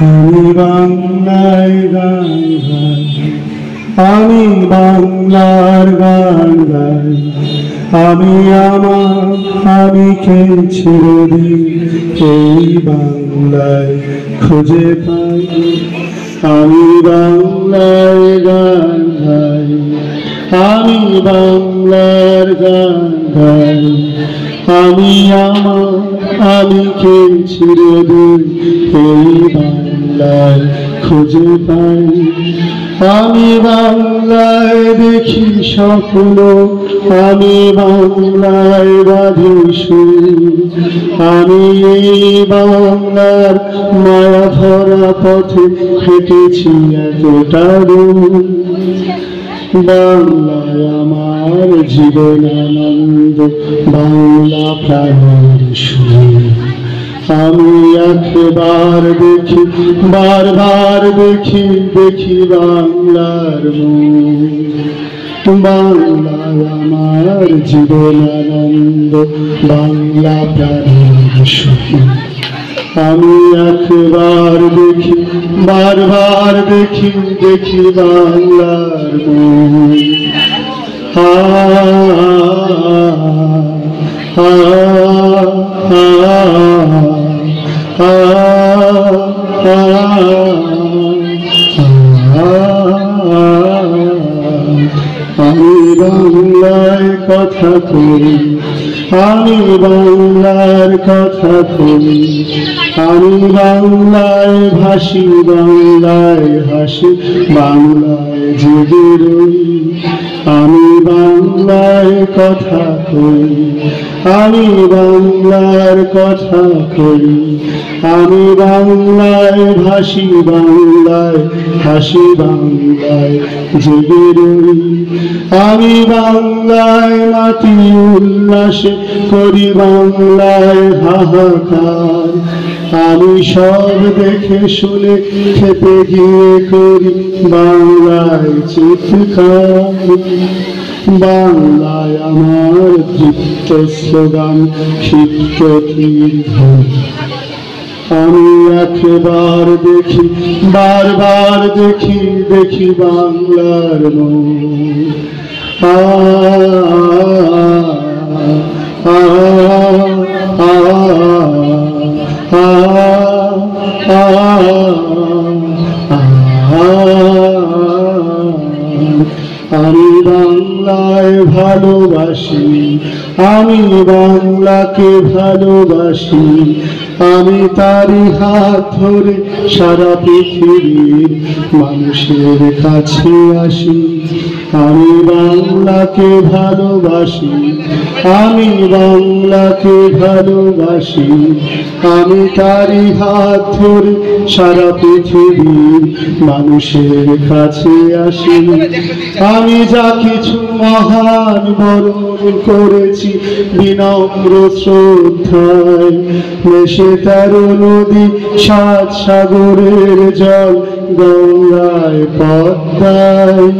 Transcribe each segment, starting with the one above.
আমি বাংলায় গান গাই, আমি বাংলার গান গাই, আমি আমি চিরদিন এই বাংলায় খুঁজে পাই। আমি বাংলায় গান গাই, আমি বাংলার গান গাই, আমি চিরদিন এই বাংলায় খুঁজে পাই। আমি বাংলায় দেখি স্বপ্ন, আমি বাংলায় বাঁধি সুর, আমি এই বাংলার মায়া ভরা পথে হেঁটেছি এতটা দূর। বাংলায় আমার জীবন আনন্দ, বাংলা প্রাণের সুর। আমি একবার দেখি, বারবার দেখি, দেখি বাংলার মুখ। বাংলায় আমার জীবন আনন্দ, বাংলা প্রাণের সুর। আমি একবার দেখি, বারবার দেখি, দেখি বাংলার মুখ। আমি বাংলায় কথা কই, আমি বাংলার কথা কই, আমি বাংলায় ভাসি, বাংলায় হাসি, বাংলায় জেগে রই। আমি বাংলায় কথা কই, আমি বাংলার কথা কই, আমি বাংলায় ভাসি, বাংলায় হাসি, বাংলায় জেগে রই। আমি বাংলায় মাটি উল্লাসে করি, বাংলায় হাহাকার, আমি সব দেখে শুনে খেপে গিয়ে করি বাংলায় চিৎকার। বাংলায় আমার দীপ্ত স্লোগান, ক্ষিপ্ত তীর। আমি একবার দেখি, বারবার দেখি, দেখি বাংলার মুখ। আমি বাংলায় ভালোবাসি, আমি বাংলাকে ভালোবাসি, আমি তারই হাত ধরে সারা পৃথিবীর মানুষের কাছে আসি। আমি বাংলাকে ভালোবাসি, আমি বাংলাকে ভালোবাসি, আমি তারই হাত ধরে সারা পৃথিবীর মানুষের কাছে আসি। আমি যা কিছু মহান বরণ করেছি বিনম্র শ্রদ্ধায়, মেশে 13 নদী 7 সাগরের জল গঙ্গায় পদ্মায়।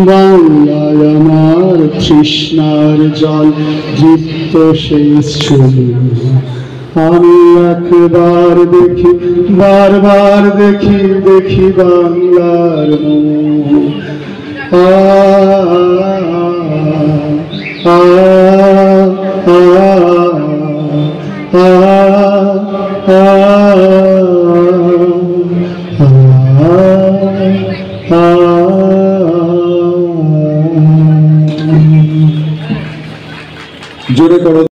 বাংলায় আমার তৃষ্ণার জল দীপ্ত শেষ ছবি। আমি একবার দেখি, বারবার দেখি, দেখি বাংলার মুখ। জোরে করো।